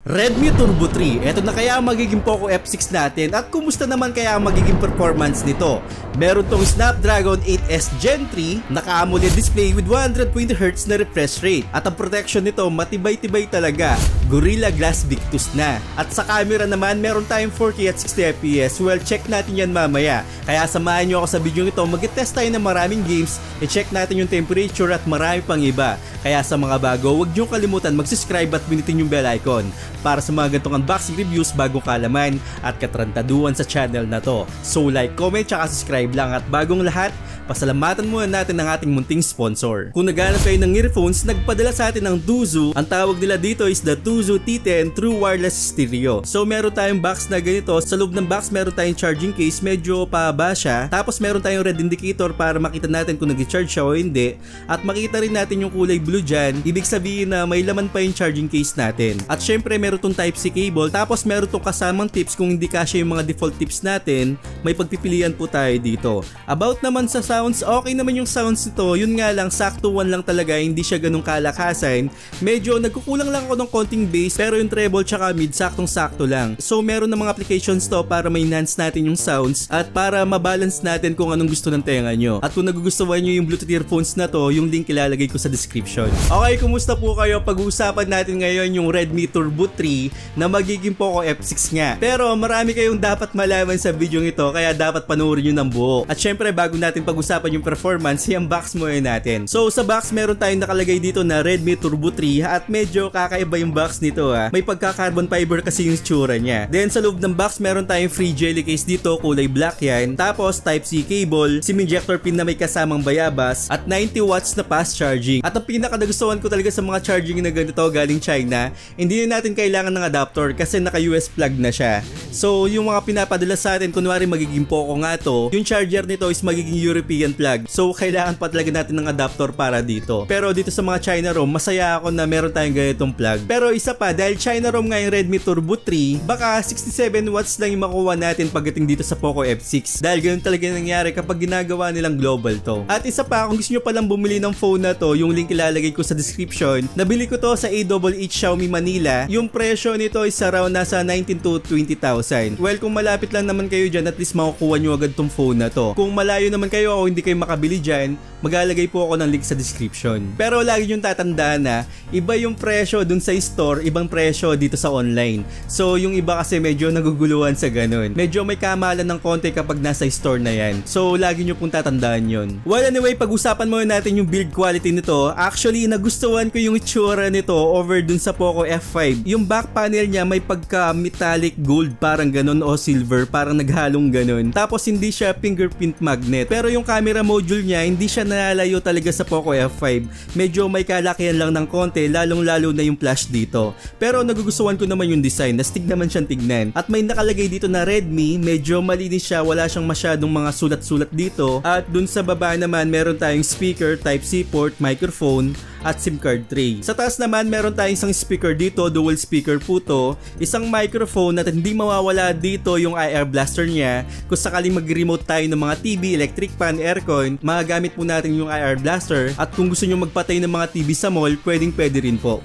Redmi Turbo 3, eto na kaya ang magiging Poco F6 natin at kumusta naman kaya ang magiging performance nito? Meron tong Snapdragon 8S Gen 3, naka-AMOLED display with 120Hz na refresh rate at ang protection nito matibay-tibay talaga, Gorilla Glass Victus na. At sa camera naman meron tayong 4K at 60fps, well check natin yan mamaya. Kaya samahan nyo ako sa video nito, mag-test tayo ng maraming games, i-check natin yung temperature at marami pang iba. Kaya sa mga bago, huwag nyo kalimutan mag-subscribe at pinitin yung bell icon para sa mga ganitong unboxing reviews, bagong kalaman at katrantaduhan sa channel na to. So like, comment, tsaka subscribe lang at bagong lahat, pasalamatan muna natin ang ating munting sponsor. Kung naghanap kayo ng earphones, nagpadala sa atin ng Duzu. Ang tawag nila dito is the Duzu T10 True Wireless Stereo. So meron tayong box na ganito, sa loob ng box meron tayong charging case, medyo pahaba siya. Tapos meron tayong red indicator para makita natin kung nag-charge siya o hindi. At makita rin natin yung kulay blue dyan, ibig sabihin na may laman pa yung charging case natin. At syempre meron tong Type-C cable, tapos meron tong kasamang tips kung hindi kasya yung mga default tips natin, may pagpipilian po tayo dito. About naman sa sounds, okay naman yung sounds nito, yun nga lang saktuan lang talaga, hindi siya ganung kalakasan. Medyo nagkukulang lang ako ng konting bass, pero yung treble tsaka mid saktong sakto lang. So meron na mga applications to para ma-enhance natin yung sounds at para mabalance natin kung anong gusto ng tenga nyo. At kung nagugustuhan nyo yung Bluetooth earphones na to, yung link ilalagay ko sa description. Okay, kumusta po kayo? Pag-uusapan natin ngayon yung Redmi Turbo 3 na magiging Poco F6 nga. Pero marami kayong dapat malaman sa video ito, kaya dapat panoorin nyo ng buo. At syempre bago natin pag-usapan yung performance, i-unbox muna natin. So sa box meron tayong nakalagay dito na Redmi Turbo 3 at medyo kakaiba yung box nito ha. May pagka-carbon fiber kasi yung tsura niya. Then sa loob ng box meron tayong free jelly case dito, kulay black yan. Tapos Type-C cable, SIM injector pin na may kasamang bayabas at 90 watts na fast charging. At ang pinakagustuhan ko talaga sa mga charging na ganito galing China, hindi na natin kailangan ng adapter kasi naka-US plug na siya. So yung mga pinapadala sa atin, kunwari magiging Poco nga to, yung charger nito is magiging European plug. So kailangan pa talaga natin ng adapter para dito. Pero dito sa mga China ROM, masaya ako na meron tayong ganitong plug. Pero isa pa, dahil China ROM nga yung Redmi Turbo 3, baka 67 watts lang yung makuha natin pagdating dito sa Poco F6. Dahil ganun talaga nangyari kapag ginagawa nilang global to. At isa pa, kung gusto nyo palang bumili ng phone na to, yung link ilalagay ko sa description. Nabili ko to sa AHH Xiaomi Manila. Yung presyo nito is around nasa 19 to 20,000. Well, kung malapit lang naman kayo dyan, at least makukuha nyo agad tong phone na to. Kung malayo naman kayo o hindi kayo makabili dyan, maglalagay po ako ng link sa description. Pero lagi nyo tatandaan na iba yung presyo dun sa store, ibang presyo dito sa online. So yung iba kasi medyo naguguluhan sa ganun. Medyo may kamahalan ng konti kapag nasa store na yan. So lagi nyo pong tatandaan yun. Well anyway, pag-usapan muna natin yung build quality nito. Actually, nagustuhan ko yung itsura nito over dun sa Poco F5. Yung back panel niya may pagka metallic gold, parang ganun, o silver, parang naghalong ganun. Tapos hindi siya fingerprint magnet. Pero yung camera module niya, hindi siya nalalayo talaga sa Poco F5. Medyo may kalakihan lang ng konti, lalong-lalo na yung flash dito. Pero nagugustuhan ko naman yung design, nastig naman siyang tignan. At may nakalagay dito na Redmi, medyo malinis siya, wala siyang masyadong mga sulat-sulat dito. At dun sa baba naman, meron tayong speaker, Type-C port, microphone, at SIM card tray. Sa taas naman meron tayong isang speaker dito, dual speaker po to, isang microphone at hindi mawawala dito yung IR blaster niya. Kung sakaling mag-remote tayo ng mga TV, electric fan, aircon, magagamit po natin yung IR blaster. At kung gusto nyo magpatay ng mga TV sa mall, pwede rin po.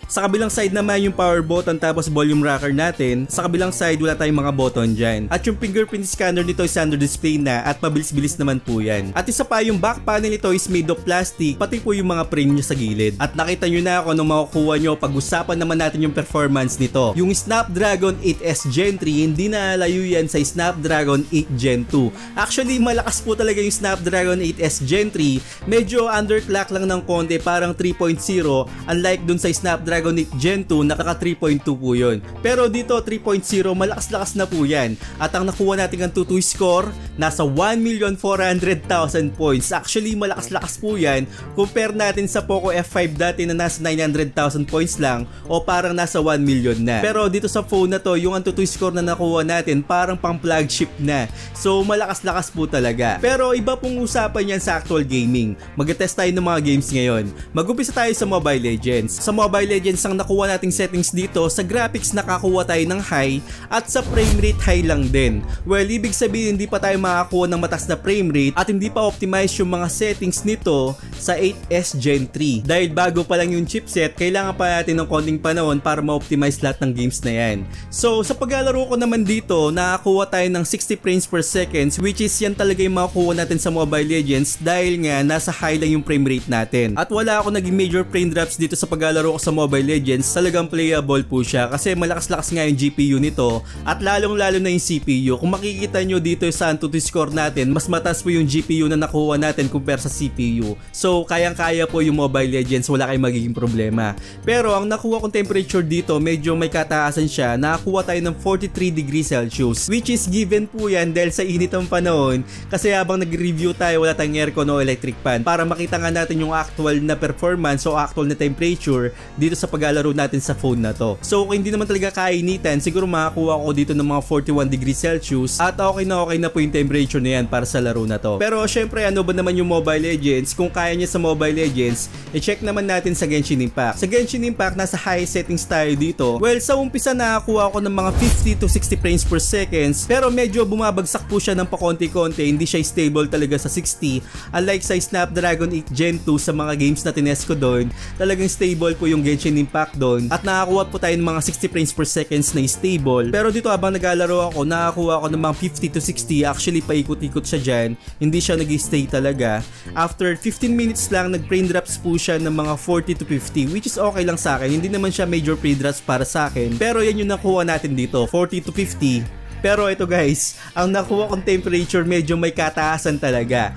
Sa kabilang side naman yung power button tapos volume rocker natin. Sa kabilang side wala tayong mga button dyan. At yung fingerprint scanner nito is under display na at mabilis-bilis naman po yan. At isa pa, yung back panel nito is made of plastic, pati po yung mga frame niya sa gilid. At nakita nyo na ako nung makukuha nyo, pag-usapan naman natin yung performance nito. Yung Snapdragon 8S Gen 3, hindi nalayo yan sa Snapdragon 8 Gen 2. Actually, malakas po talaga yung Snapdragon 8S Gen 3. Medyo underclock lang ng konti, parang 3.0, unlike dun sa Snapdragon Gen 2, nakaka 3.2 po yun. Pero dito 3.0, malakas-lakas na po yan. At ang nakuha natin ang 2-2 score, nasa 1,400,000 points. Actually, malakas-lakas po yan. Compare natin sa Poco F5 dati na nasa 900,000 points lang o parang nasa 1 million na. Pero dito sa phone na to, yung 2-2 score na nakuha natin, parang pang flagship na. So, malakas-lakas po talaga. Pero iba pong usapan yan sa actual gaming. Mag-test tayo ng mga games ngayon. Mag-umpisa tayo sa Mobile Legends. Sa Mobile Legends, Legends ang nakuha nating settings dito. Sa graphics nakakuha tayo ng high at sa frame rate high lang din. Well, ibig sabihin hindi pa tayo makakuha ng mataas na frame rate at hindi pa optimize yung mga settings nito sa 8S Gen 3. Dahil bago pa lang yung chipset, kailangan pa natin ng konting panahon para ma-optimize lahat ng games na yan. So sa paglalaro ko naman dito, nakakuha tayo ng 60 frames per second, which is yan talaga yung makukuha natin sa Mobile Legends dahil nga nasa high lang yung frame rate natin. At wala ako naging major frame drops dito sa paglalaro ko sa Mobile Legends. Talagang playable po siya kasi malakas-lakas nga yung GPU nito at lalong-lalo na yung CPU. Kung makikita nyo dito sa Antutu score natin, mas mataas po yung GPU na nakuha natin compare sa CPU. So kayang-kaya po yung Mobile Legends, wala kayong magiging problema. Pero ang nakuha kong temperature dito, medyo may kataasan siya. Nakakuha tayo ng 43 degrees Celsius, which is given po yan dahil sa init ng panahon. Kasi habang nag-review tayo, wala tayong aircon o electric fan para makita nga natin yung actual na performance o actual na temperature dito sa paglalaro natin sa phone na to. So kung hindi naman talaga kainitan, siguro makakuha ko dito ng mga 41 degrees Celsius at okay na po yung temperature na yan para sa laro na to. Pero syempre, ano ba naman yung Mobile Legends? Kung kaya niya sa Mobile Legends, i-check naman natin sa Genshin Impact. Sa Genshin Impact, nasa high settings tayo dito. Well, sa umpisa nakakuha ko ng mga 50 to 60 frames per seconds, pero medyo bumabagsak po siya ng pakonti-konti, hindi siya stable talaga sa 60. Unlike sa Snapdragon 8 Gen 2 sa mga games na tinest ko doon, talagang stable po yung Genshin Impact doon at nakakuha po tayo ng mga 60 frames per seconds na stable. Pero dito habang naglalaro ako, nakakuha ako ng mga 50 to 60. Actually paikot-ikot siya dyan, hindi siya nag-stay talaga. After 15 minutes lang, nag-frame drops po siya ng mga 40 to 50, which is okay lang sa akin. Hindi naman siya major frame drops para sa akin, pero yan yung nakuha natin dito, 40 to 50. Pero ito guys, ang nakuha kong temperature medyo may kataasan talaga.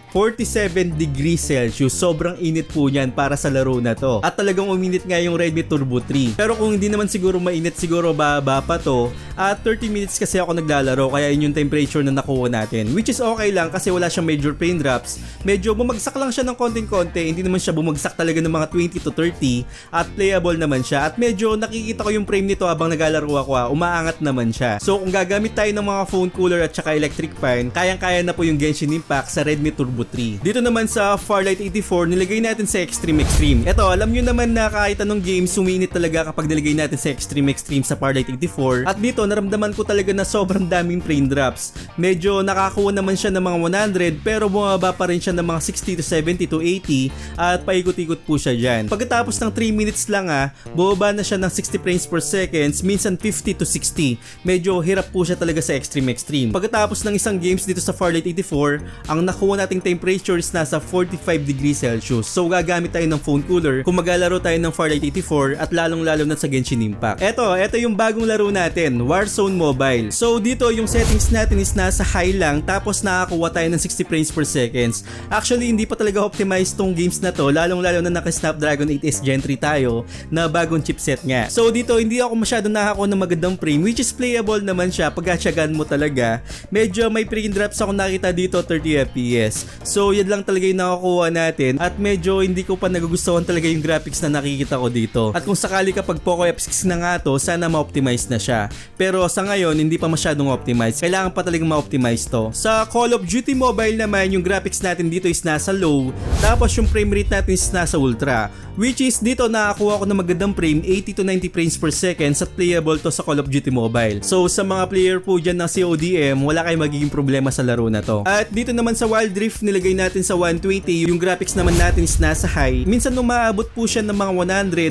47 degrees Celsius. Sobrang init po niyan para sa laro na to. At talagang uminit nga yung Redmi Turbo 3. Pero kung hindi naman siguro mainit, siguro baba pa to. At 30 minutes kasi ako naglalaro, kaya yun yung temperature na nakuha natin. Which is okay lang kasi wala siyang major frame drops. Medyo bumagsak lang siya ng konting-konti. Hindi naman siya bumagsak talaga ng mga 20 to 30. At playable naman siya. At medyo nakikita ko yung frame nito habang naglalaro ako. Umaangat naman siya. So kung gagamit tayo ng mga phone cooler at saka electric fan, kayang-kaya na po yung Genshin Impact sa Redmi Turbo 3. Dito naman sa Farlight 84, nilagay natin sa Extreme. Ito, alam nyo naman na kahit anong game, suminit talaga kapag nilagay natin sa Extreme sa Farlight 84. At dito, naramdaman ko talaga na sobrang daming frame drops. Medyo nakakuha naman siya ng mga 100, pero bumaba pa rin siya ng mga 60 to 70 to 80 at paikot-ikot po siya dyan. Pagkatapos ng 3 minutes lang bumaba na siya ng 60 frames per seconds, minsan 50 to 60. Medyo hirap po siya talaga sa Extreme. Pagkatapos ng isang games dito sa Farlight 84, ang nakuha nating temperature is nasa 45 degrees Celsius. So gagamit tayo ng phone cooler kung maglalaro tayo ng Farlight 84 at lalong-lalo na sa Genshin Impact. Ito yung bagong laro natin, Warzone Mobile. So dito yung settings natin is nasa high lang, tapos nakakuha tayo ng 60 frames per seconds. Actually hindi pa talaga optimized tong games na to, lalong-lalo na naka Snapdragon 8S Gen 3 tayo na bagong chipset nga. So dito hindi ako masyado nakakuha ng magandang frame, which is playable naman siya pag atyagan mo talaga. Medyo may frame drops ako nakita dito, 30 FPS. So yan lang talaga yung nakakuha natin at medyo hindi ko pa nagugustuhan talaga yung graphics na nakikita ko dito. At kung sakali kapag Poco F6 na nga to, sana ma-optimize na siya. Pero sa ngayon hindi pa masyadong optimize. Kailangan pa talagang ma-optimize to. Sa Call of Duty Mobile naman, yung graphics natin dito is nasa low, tapos yung frame rate natin is nasa ultra. Which is dito nakakuha ko ng magandang frame, 80 to 90 frames per second at playable to sa Call of Duty Mobile. So sa mga player po dyan ng CODM, wala kayong magiging problema sa laro na to. At dito naman sa Wild Rift, nilagay natin sa 120, yung graphics naman natin is nasa high. Minsan umaabot po siya ng mga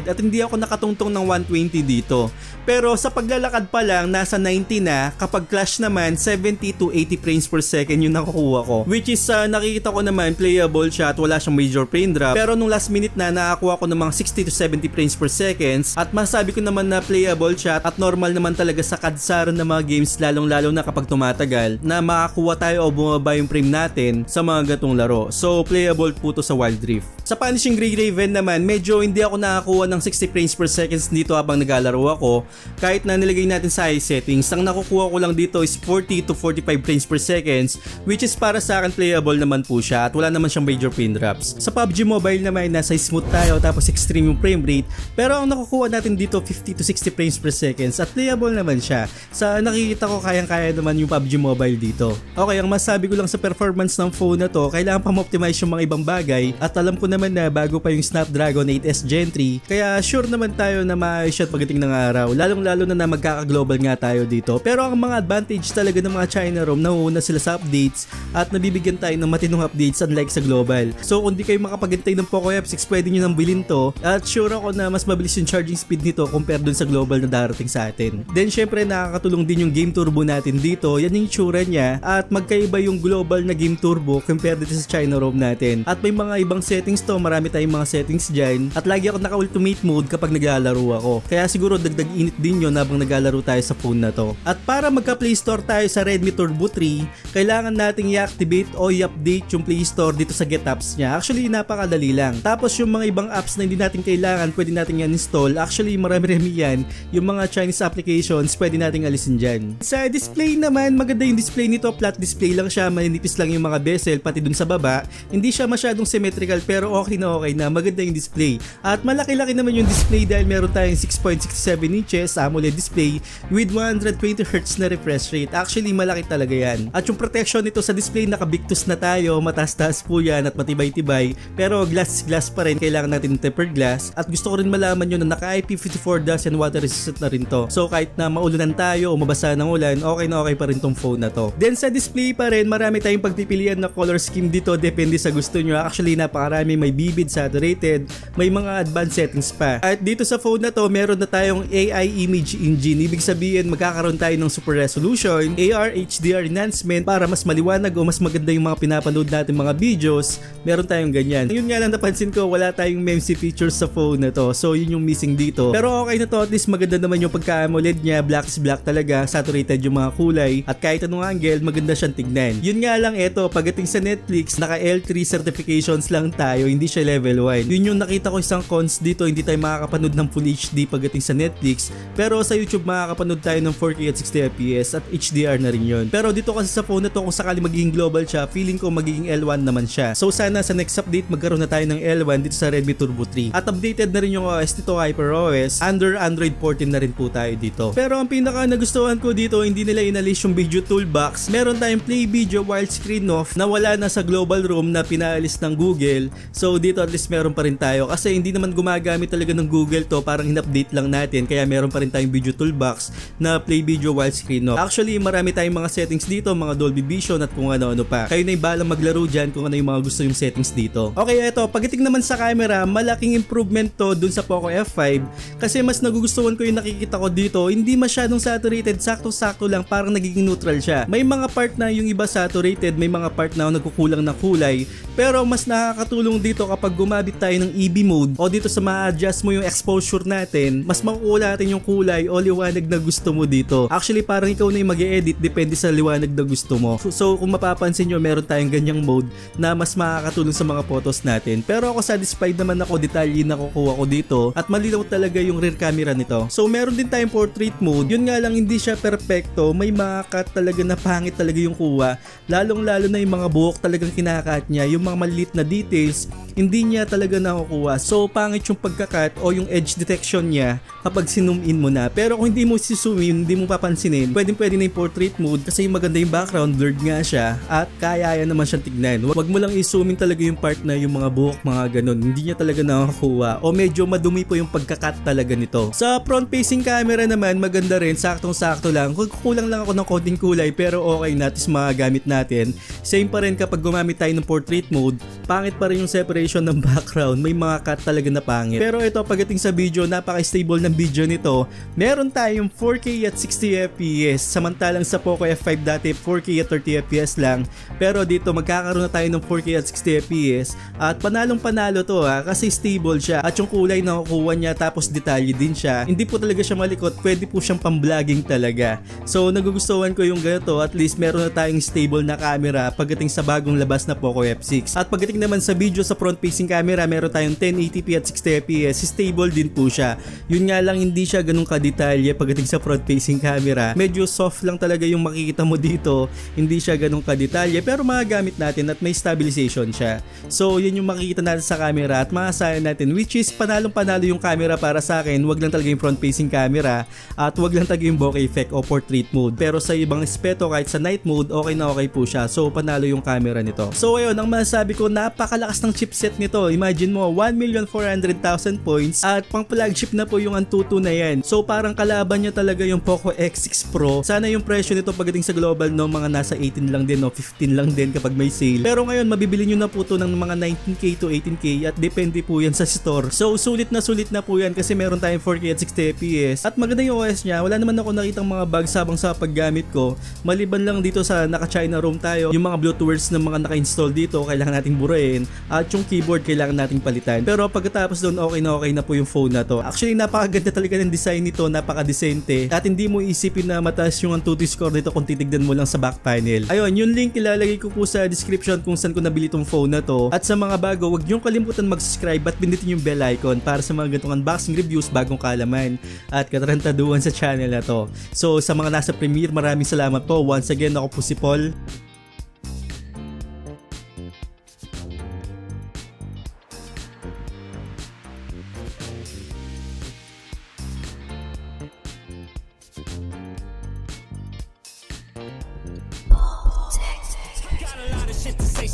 100 at hindi ako nakatungtong ng 120 dito. Pero sa paglalakad pa lang, nasa 90 na. Kapag clash naman, 70 to 80 frames per second yung nakukuha ko. Which is nakikita ko naman playable siya at wala siyang major frame drop. Pero nung last minute na, nakakuha ko ng mga 60 to 70 frames per seconds at masabi ko naman na playable siya at normal naman talaga sa kadsaran ng mga games, lalong-lalo na kapag tumatagal, na makakuha tayo o bumaba yung frame natin sa mga gatong laro. So playable po to sa Wild Rift. Sa Punishing Grey Raven naman, medyo hindi ako nakakuha ng 60 frames per seconds dito habang naglalaro ako. Kahit na nilagay natin sa high settings, ang nakukuha ko lang dito is 40 to 45 frames per seconds, which is para sa akin playable naman po siya at wala naman siyang major frame drops. Sa PUBG Mobile naman, nasa smooth tayo tapos extreme yung frame rate, pero ang nakukuha natin dito 50 to 60 frames per seconds at playable naman siya. Sa nakikita ko, kayang-kaya naman yung PUBG Mobile dito. Okay, ang masabi ko lang sa performance ng phone na to, to, kailangan pa ma-optimize yung mga ibang bagay at alam ko naman na bago pa yung Snapdragon 8S Gen 3, kaya sure naman tayo na maayos siya pagdating ng araw, lalong-lalo na magkaka-global nga tayo dito. Pero ang mga advantage talaga ng mga China ROM, nauuna sila sa updates at nabibigyan tayo ng matinong updates unlike sa global. So kung di kayo makapagantay ng Poco F6, pwede nyo nang bilhin to at sure ako na mas mabilis yung charging speed nito compare dun sa global na darating sa atin. Then syempre nakakatulong din yung game turbo natin dito, yan yung itsura niya at magkaiba yung global na game turbo compare dito sa China ROM natin. At may mga ibang settings to, marami tayong mga settings dyan at lagi ako naka-ultimate mode kapag naglalaro ako. Kaya siguro dagdag init din yun habang naglalaro tayo sa phone na to. At para magka-Play Store tayo sa Redmi Turbo 3, kailangan nating i-activate o i-update yung Play Store dito sa Get Apps niya. Actually napakadali lang. Tapos yung mga ibang apps na hindi natin kailangan, pwede natin yan install. Actually marami-rami yan. Yung mga Chinese applications, pwede nating alisin dyan. Sa display naman, maganda yung display nito. Flat display lang siya, maninipis lang yung mga bezel pati dun sa baba. Hindi siya masyadong symmetrical pero okay na, maganda yung display. At malaki-laki naman yung display dahil meron tayong 6.67 inches AMOLED display with 120Hz na refresh rate. Actually malaki talaga yan. At yung protection nito sa display, naka-Victus na tayo, mataas-taas po yan at matibay-tibay. Pero glass pa rin, kailangan natin ng tempered glass. At gusto ko rin malaman nyo na naka-IP54 dust and water resistant na rin to. So kahit na maulunan tayo o mabasa ng ulan, okay na okay pa rin tong phone na to. Then sa display pa rin, marami tayong pagpipilian na color scheme dito, depende sa gusto nyo. Actually napakarami, may vivid, saturated, may mga advanced settings pa. At dito sa phone na to, meron na tayong AI image engine. Ibig sabihin magkakaroon tayo ng super resolution, AR, HDR enhancement para mas maliwanag o mas maganda yung mga pinapanood natin mga videos. Meron tayong ganyan. Yun nga lang napansin ko, wala tayong MEMC features sa phone na to. So yun yung missing dito. Pero okay na to, at least maganda naman yung pagka-AMOLED niya, black is black talaga, saturated yung mga kulay at kahit anong angle, maganda siyang tignan. Yun nga lang eto, pagdating sa Netflix, naka L3 certifications lang tayo, hindi siya level 1. Yun yung nakita ko isang cons dito, hindi tayo makakapanood ng Full HD pagdating sa Netflix, pero sa YouTube makakapanood tayo ng 4K at 60fps at HDR na rin yun. Pero dito kasi sa phone na to, kung sakali magiging global siya, feeling ko magiging L1 naman siya. So sana sa next update magkaroon na tayo ng L1 dito sa Redmi Turbo 3. At updated na rin yung OS nito, HyperOS, under Android 14 na rin po tayo dito. Pero ang pinaka nagustuhan ko dito, hindi nila inalis yung video toolbox. Meron tayong play video while screen off na wala na sa global room na pinaalis ng Google. So dito at least meron pa rin tayo kasi hindi naman gumagamit talaga ng Google to, parang in-update lang natin, kaya meron pa rin tayong video toolbox na play video while screen off. Actually marami tayong mga settings dito, mga Dolby Vision at kung ano-ano pa. Kayo na yung balang maglaro dyan kung ano yung mga gusto yung settings dito. Okay, eto, pagdating naman sa camera, malaking improvement to dun sa Poco F5 kasi mas nagugustuhan ko yung nakikita ko dito, hindi masyadong saturated, sakto-sakto lang, parang nagiging neutral siya. May mga part na yung iba saturated, may mga part na nagkukulang ng kulay, pero mas nakakatulong dito kapag gumamit tayo ng EB mode o dito sa ma-adjust mo yung exposure natin, mas makukuha natin yung kulay o liwanag na gusto mo dito. Actually parang ikaw na yung mag-e-edit, depende sa liwanag na gusto mo. So kung mapapansin nyo, meron tayong ganyang mode na mas makakatulong sa mga photos natin. Pero ako satisfied naman ako, detalye na kukuha ko dito at malinaw talaga yung rear camera nito. So meron din tayong portrait mode, yun nga lang hindi siya perfecto, may mga cut talaga na pangit talaga yung kuha, lalong lalo na yung mga buhok talagang kinakat niya, yung mga maliit na details hindi niya talaga nakukuha. So pangit yung pagkakat o yung edge detection niya kapag sinum in mo na. Pero kung hindi mo si-zoom in, hindi mo papansinin, pwede na yung portrait mode kasi maganda yung background, blurred nga siya at kaya naman siyang tignan. Wag mo lang i-zoom in talaga yung part na yung mga buhok, mga ganun, hindi niya talaga nakakuha o medyo madumi po yung pagkakat talaga nito. Sa front facing camera naman, maganda rin, saktong-sakto lang. Kulang lang ako ng konting kulay pero okay na, tis mga gamit natin. Same pa rin kapag gumamit tayo ng portrait mode, pangit pa rin yung separation ng background, may mga cut talaga na pangit. Pero ito pagdating sa video, napaka-stable ng video nito. Meron tayong 4K at 60fps, samantalang sa Poco F5 dati 4K at 30fps lang. Pero dito magkakaroon na tayo ng 4K at 60fps at panalong panalo to kasi stable siya at yung kulay na kukuha niya tapos detalye din siya. Hindi po talaga siya malikot, pwede po siyang pang-vlogging talaga. So nagugustuhan ko yung ganito, at least meron na tayong stable na camera pagdating sa bagong labas na Poco F6. At pagdating naman sa video sa front facing camera, meron tayong 1080p at 60fps, stable din po siya. Yun nga lang hindi siya ganun kadetalye pagdating sa front facing camera. Medyo soft lang talaga yung makikita mo dito, hindi siya ganun kadetalye pero magagamit natin at may stabilization siya. So yun yung makikita natin sa camera at maasahan natin, which is panalong panalo yung camera para sa akin. Wag lang talaga yung front facing camera at wag lang talaga yung bokeh effect o portrait mode. Pero sa ibang aspeto kahit sa night mode, okay na okay po siya. So panalo yung camera camera nito. So ayun, ang masasabi ko, napakalakas ng chipset nito. Imagine mo, 1,400,000 points at pang flagship na po yung Antutu na yan. So parang kalaban niya talaga yung Poco X6 Pro. Sana yung presyo nito pagdating sa global no, mga nasa 18 lang din o 15 lang din kapag may sale. Pero ngayon, mabibili nyo na po to ng mga 19k to 18k at depende po yan sa store. So sulit na po yan kasi meron tayong 4K at 60 FPS at maganda yung OS niya. Wala naman ako nakitang mga bugs habang sa paggamit ko. Maliban lang dito sa naka-China ROM tayo, yung mga Bluetooth words ng mga naka-install dito kailangan nating burahin at yung keyboard kailangan nating palitan. Pero pagkatapos doon, okay na po yung phone na to. Actually, napakaganda talaga ng design nito, napaka-decente at hindi mo isipin na mataas yung Antutu score nito kung titignan mo lang sa back panel. Ayun, yung link ilalagay ko po sa description kung saan ko nabili tong phone na to. At sa mga bago, huwag niyong kalimutan mag-subscribe at pindutin yung bell icon para sa mga ganitong unboxing reviews, bagong kaalaman at katarantaduhan sa channel na to. So sa mga nasa premiere, maraming salamat po. Once again, ako po si Paul.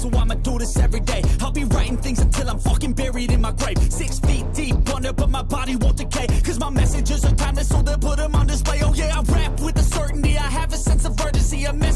So I'ma do this every day. I'll be writing things until I'm fucking buried in my grave. 6 feet deep under, but my body won't decay. Cause my messages are timeless, so they'll put them on display. Oh yeah, I rap with a certainty. I have a sense of urgency, a message.